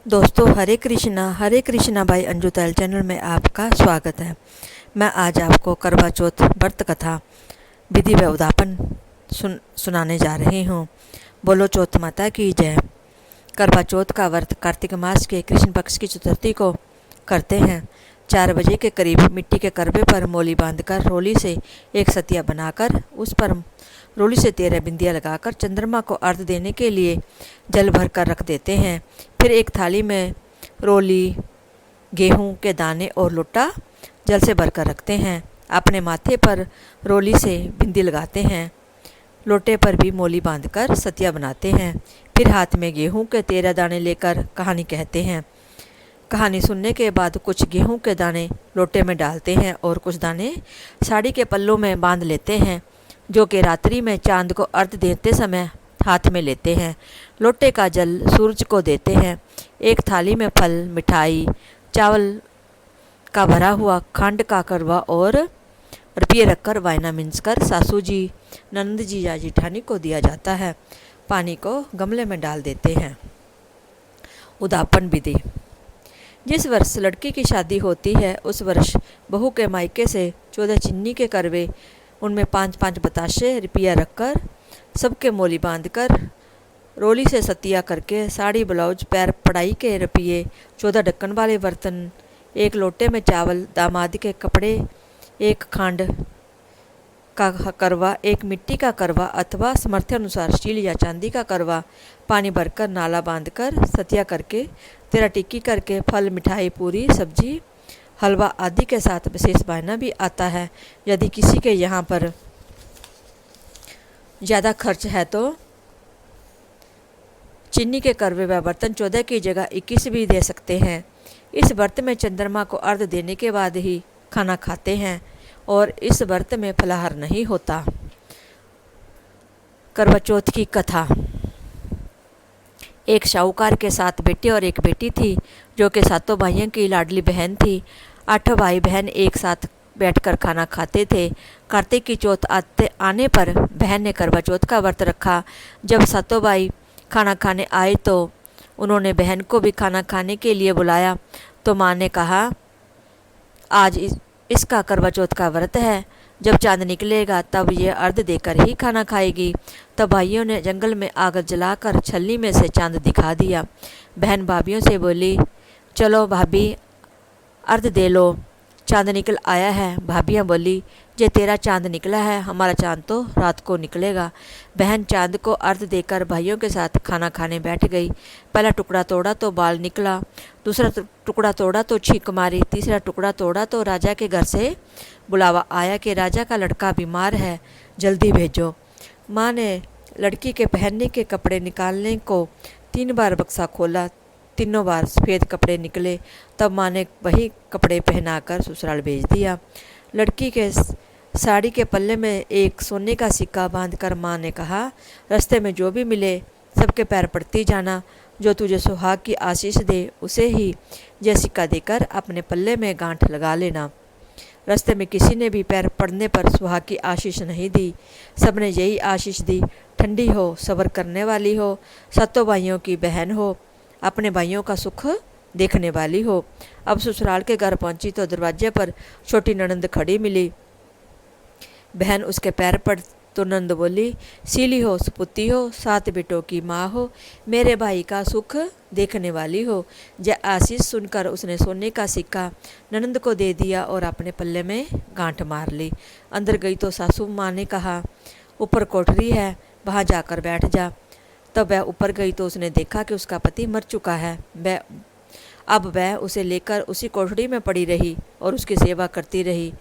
दोस्तों हरे कृष्णा बाई अंजू तैल चैनल में आपका स्वागत है। मैं आज आपको करवा चौथ व्रत कथा विधि व उद्यापन सुनाने जा रही हूँ। बोलो चौथ माता की जय। करवा चौथ का व्रत कार्तिक मास के कृष्ण पक्ष की चतुर्थी को करते हैं। 4 बजे के करीब मिट्टी के करवे पर मोली बांधकर रोली से एक सतिया बनाकर उस पर रोली से 13 बिंदियाँ लगाकर चंद्रमा को अर्घ्य देने के लिए जल भर कर रख देते हैं। फिर एक थाली में रोली, गेहूं के दाने और लोटा जल से भरकर रखते हैं। अपने माथे पर रोली से बिंदी लगाते हैं। लोटे पर भी मोली बांधकर सतिया बनाते हैं। फिर हाथ में गेहूं के 13 दाने लेकर कहानी कहते हैं। कहानी सुनने के बाद कुछ गेहूं के दाने लोटे में डालते हैं और कुछ दाने साड़ी के पल्लों में बांध लेते हैं, जो कि रात्रि में चांद को अर्घ्य देते समय हाथ में लेते हैं। लोटे का जल सूरज को देते हैं। एक थाली में फल, मिठाई, चावल का भरा हुआ खंड का करवा और रुपये रखकर वायना मिंचकर सासू जी, नंद जी या जिठानी को दिया जाता है। पानी को गमले में डाल देते हैं। उद्यापन विधि। जिस वर्ष लड़की की शादी होती है उस वर्ष बहू के मायके से 14 चिन्नी के करवे, उनमें 5-5 बताशे रुपया रखकर सबके मोली बांधकर रोली से सतिया करके साड़ी, ब्लाउज, पैर पढ़ाई के रुपये, 14 ढक्कन वाले बर्तन, एक लोटे में चावल, दामाद के कपड़े, एक खांड का करवा, एक मिट्टी का करवा अथवा सामर्थ्य अनुसार स्टील या चांदी का करवा, पानी भरकर नाला बांधकर सतिया करके 13 टिक्की करके फल, मिठाई, पूरी, सब्जी, हलवा आदि के साथ विशेष वायना भी आता है। यदि किसी के यहाँ पर ज़्यादा खर्च है तो चीनी के करवे व बर्तन 14 की जगह 21 भी दे सकते हैं। इस व्रत में चंद्रमा को अर्घ्य देने के बाद ही खाना खाते हैं और इस व्रत में फलाहार नहीं होता। करवा चौथ की कथा। एक साहूकार के 7 बेटे और एक बेटी थी, जो कि 7 भाइयों की लाडली बहन थी। 8 भाई बहन एक साथ बैठकर खाना खाते थे। कार्तिक की चौथ आने पर बहन ने करवा चौथ का व्रत रखा। जब 7 भाई खाना खाने आए तो उन्होंने बहन को भी खाना खाने के लिए बुलाया, तो माँ ने कहा, आज इसका करवा चौथ का व्रत है, जब चांद निकलेगा तब ये अर्घ्य देकर ही खाना खाएगी। तब भाइयों ने जंगल में आग जलाकर छलनी में से चांद दिखा दिया। बहन भाभीियों से बोली, चलो भाभी अर्घ्य दे लो, चांद निकल आया है। भाभियाँ बोली, जे तेरा चांद निकला है, हमारा चांद तो रात को निकलेगा। बहन चांद को अर्घ्य देकर भाइयों के साथ खाना खाने बैठ गई। पहला टुकड़ा तोड़ा तो बाल निकला, दूसरा टुकड़ा तोड़ा तो छींक मारी, तीसरा टुकड़ा तोड़ा तो राजा के घर से बुलावा आया कि राजा का लड़का बीमार है, जल्दी भेजो। माँ ने लड़की के पहनने के कपड़े निकालने को 3 बार बक्सा खोला, तीनों बार सफ़ेद कपड़े निकले। तब माँ ने वही कपड़े पहनाकर ससुराल भेज दिया। लड़की के साड़ी के पल्ले में एक सोने का सिक्का बांधकर माँ ने कहा, रास्ते में जो भी मिले सबके पैर पड़ती जाना, जो तुझे सुहाग की आशीष दे उसे ही यह सिक्का देकर अपने पल्ले में गांठ लगा लेना। रास्ते में किसी ने भी पैर पड़ने पर सुहाग की आशीष नहीं दी, सबने यही आशीष दी, ठंडी हो, सब्र करने वाली हो, 7 भाइयों की बहन हो, अपने भाइयों का सुख देखने वाली हो। अब ससुराल के घर पहुंची तो दरवाजे पर छोटी ननंद खड़ी मिली। बहन उसके पैर पड़ तो नंद बोली, सीली हो, सपुती हो, 7 बेटों की माँ हो, मेरे भाई का सुख देखने वाली हो। यह आशीष सुनकर उसने सोने का सिक्का ननंद को दे दिया और अपने पल्ले में गांठ मार ली। अंदर गई तो सासू माँ ने कहा, ऊपर कोठरी है, वहाँ जाकर बैठ जा। तब वह ऊपर गई तो उसने देखा कि उसका पति मर चुका है। अब वह उसे लेकर उसी कोठरी में पड़ी रही और उसकी सेवा करती रही।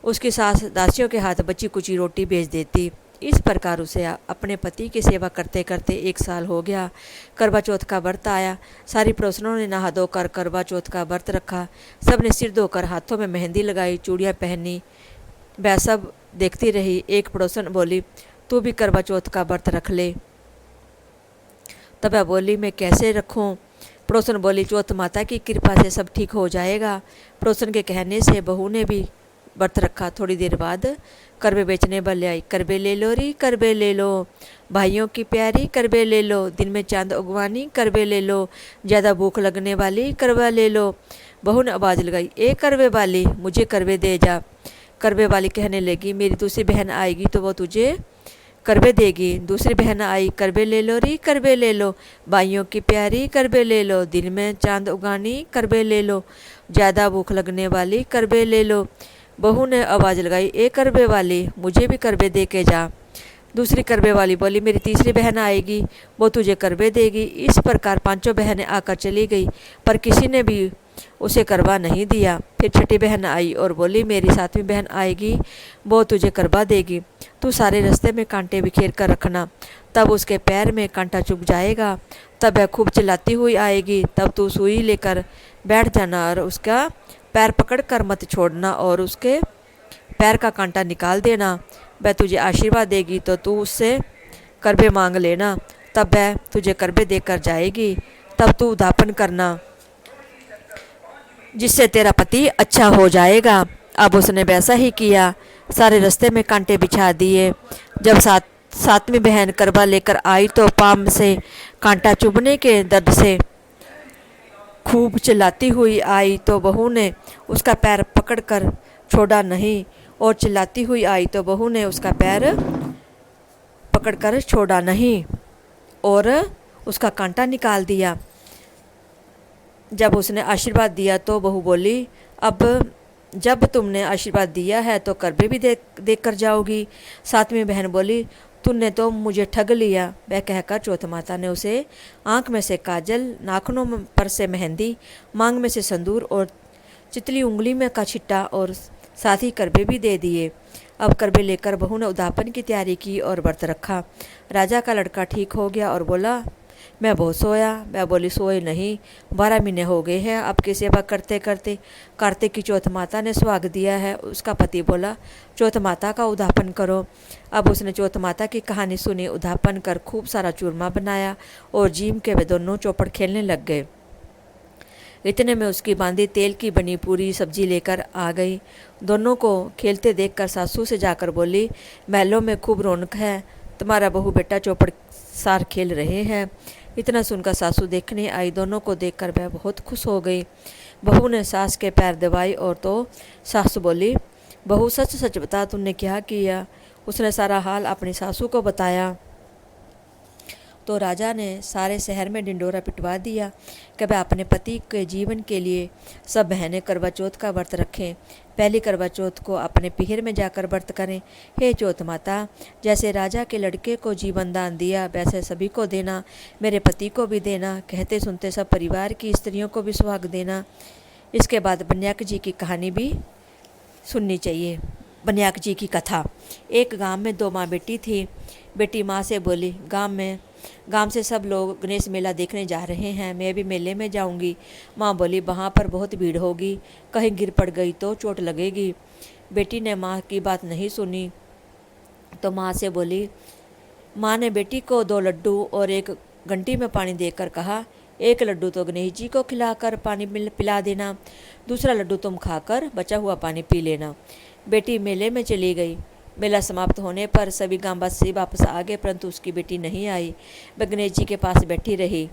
उसकी सास दासियों के हाथ बची कुची रोटी भेज देती। इस प्रकार उसे अपने पति की सेवा करते करते 1 साल हो गया। करवा चौथ का व्रत आया। सारी पड़ोसनों ने नहा धोकर करवा चौथ का व्रत रखा। सब ने सिर धोकर हाथों में मेहंदी लगाई, चूड़ियाँ पहनी। वह सब देखती रही। एक पड़ोसन बोली, तू भी करवा चौथ का व्रत रख ले। तब वह बोली, मैं कैसे रखूं? पड़ोसन बोली, चौथ माता की कृपा से सब ठीक हो जाएगा। पड़ोसन के कहने से बहू ने भी व्रत रखा। थोड़ी देर बाद करबे बेचने वाले आई। करबे ले लो री करबे ले लो, भाइयों की प्यारी करबे ले लो, दिन में चांद उगवानी करबे ले लो, ज़्यादा भूख लगने वाली करबा ले लो। बहू ने आवाज़ लगाई, ए करबे वाली मुझे करबे दे जा। करबे वाली कहने लगी, मेरी दूसरी बहन आएगी तो वो तुझे करबे देगी। दूसरी बहन आई, करबे ले लो री करबे ले लो, भाइयों की प्यारी करबे ले लो, दिन में चांद उगानी करबे ले लो, ज़्यादा भूख लगने वाली करबे ले लो। बहू ने आवाज़ लगाई, ए करबे वाली मुझे भी करबे दे के जा। दूसरी करबे वाली बोली, मेरी तीसरी बहन आएगी वो तुझे करबे देगी। इस प्रकार पांचों बहनें आकर चली गई, पर किसी ने भी उसे करबा नहीं दिया। फिर छठी बहन आई और बोली, मेरी सातवीं बहन आएगी वो तुझे करबा देगी, तू सारे रास्ते में कांटे बिखेर कर रखना, तब उसके पैर में कांटा चुभ जाएगा, तब वह खूब चिल्लाती हुई आएगी, तब तू सुई लेकर बैठ जाना और उसका पैर पकड़ कर मत छोड़ना और उसके पैर का कांटा निकाल देना। वह तुझे आशीर्वाद देगी तो तू उससे करबे मांग लेना, तब वह तुझे करबे देकर जाएगी, तब तू उद्यापन करना जिससे तेरा पति अच्छा हो जाएगा। अब उसने वैसा ही किया, सारे रास्ते में कांटे बिछा दिए। जब सातवीं बहन करबा लेकर आई तो पाम से कांटा चुभने के दर्द से खूब चिल्लाती हुई आई, तो बहू ने उसका पैर पकड़कर छोड़ा नहीं, और चिल्लाती हुई आई तो बहू ने उसका पैर पकड़कर छोड़ा नहीं और उसका कांटा निकाल दिया। जब उसने आशीर्वाद दिया तो बहू बोली, अब जब तुमने आशीर्वाद दिया है तो करबे भी देख कर जाओगी। सातवीं बहन बोली, तूने तो मुझे ठग लिया। वह कहकर चौथ माता ने उसे आँख में से काजल, नाखनों पर से मेहंदी, मांग में से संदूर और चितली उंगली में का छिट्टा और साथ ही करबे भी दे दिए। अब करबे लेकर बहू ने उद्यापन की तैयारी की और व्रत रखा। राजा का लड़का ठीक हो गया और बोला, मैं बहुत सोया। वह बोली, सोए नहीं, 12 महीने हो गए हैं आपकी सेवा करते करते। कार्तिक की चौथ माता ने सुहाग दिया है। उसका पति बोला, चौथ माता का उद्यापन करो। अब उसने चौथ माता की कहानी सुनी, उद्यापन कर खूब सारा चूरमा बनाया और जीम के वे दोनों चौपड़ खेलने लग गए। इतने में उसकी बांदी तेल की बनी पूरी सब्जी लेकर आ गई। दोनों को खेलते देखकर सासू से जाकर बोली, महलों में खूब रौनक है, तुम्हारा बहू बेटा चौपड़ सार खेल रहे हैं। इतना सुनकर सासू देखने आई। दोनों को देखकर वह बहुत खुश हो गई। बहू ने सास के पैर दबाई और तो सासू बोली, बहू सच सच बता तुमने क्या किया। उसने सारा हाल अपनी सासू को बताया तो राजा ने सारे शहर में ढिंडोरा पिटवा दिया कि वह अपने पति के जीवन के लिए सब बहनें करवा चौथ का व्रत रखें। पहली करवा चौथ को अपने पीहर में जाकर व्रत करें। हे चौथ माता, जैसे राजा के लड़के को जीवन दान दिया वैसे सभी को देना, मेरे पति को भी देना। कहते सुनते सब परिवार की स्त्रियों को भी सुहाग देना। इसके बाद बन्याक जी की कहानी भी सुननी चाहिए। बन्याक जी की कथा। एक गांव में 2 माँ बेटी थी। बेटी माँ से बोली, गांव से सब लोग गणेश मेला देखने जा रहे हैं, मैं भी मेले में जाऊंगी। माँ बोली, वहाँ पर बहुत भीड़ होगी, कहीं गिर पड़ गई तो चोट लगेगी। बेटी ने माँ की बात नहीं सुनी तो माँ से बोली। माँ ने बेटी को 2 लड्डू और 1 घंटी में पानी देकर कहा, 1 लड्डू तो गणेश जी को खिलाकर पानी पिला देना, दूसरा लड्डू तुम खाकर बचा हुआ पानी पी लेना। बेटी मेले में चली गई। मेला समाप्त होने पर सभी गांववासी वापस आ गए, परंतु उसकी बेटी नहीं आई। वह गणेश जी के पास बैठी रही।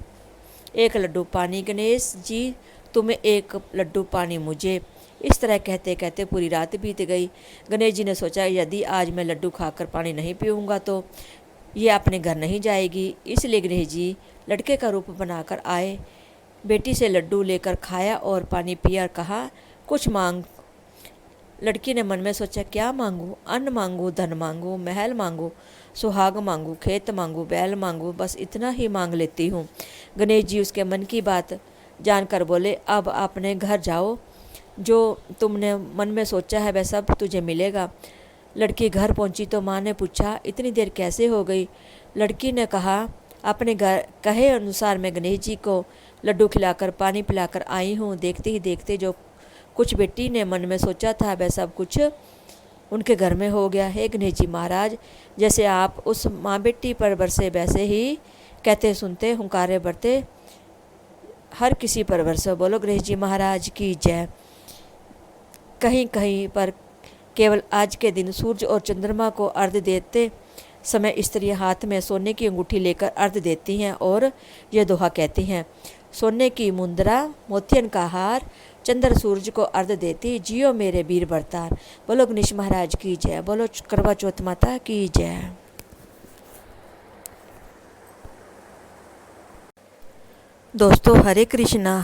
1 लड्डू पानी गणेश जी, तुम्हें 1 लड्डू पानी मुझे। इस तरह कहते कहते पूरी रात बीत गई। गणेश जी ने सोचा, यदि आज मैं लड्डू खाकर पानी नहीं पीऊँगा तो ये अपने घर नहीं जाएगी। इसलिए गणेश जी लड़के का रूप बनाकर आए। बेटी से लड्डू लेकर खाया और पानी पिया और कहा, कुछ मांग। लड़की ने मन में सोचा, क्या मांगूं? अन्न मांगूं, धन मांगूं, महल मांगूं, सुहाग मांगूं, खेत मांगूं, बैल मांगूं, बस इतना ही मांग लेती हूँ। गणेश जी उसके मन की बात जानकर बोले, अब अपने घर जाओ, जो तुमने मन में सोचा है वह सब तुझे मिलेगा। लड़की घर पहुँची तो माँ ने पूछा, इतनी देर कैसे हो गई? लड़की ने कहा, अपने घर कहे अनुसार मैं गणेश जी को लड्डू खिलाकर पानी पिलाकर आई हूँ। देखते ही देखते जो कुछ बेटी ने मन में सोचा था वह सब कुछ उनके घर में हो गया। हे गणेश जी महाराज, जैसे आप उस माँ बेटी पर बरसे वैसे ही कहते सुनते हुंकारे बरते हर किसी पर बरसो। बोलो गणेश जी महाराज की जय। कहीं कहीं पर केवल आज के दिन सूरज और चंद्रमा को अर्घ्य देते समय स्त्रियां हाथ में सोने की अंगूठी लेकर अर्घ्य देती हैं और यह दोहा कहती हैं, सोने की मुंदरा मोतियन का हार, चंद्र सूरज को अर्घ्य देती, जियो मेरे वीर बरतार। बोलो गणेश महाराज की जय, बोलो करवा चौथ माता की जय। दोस्तों हरे कृष्णा।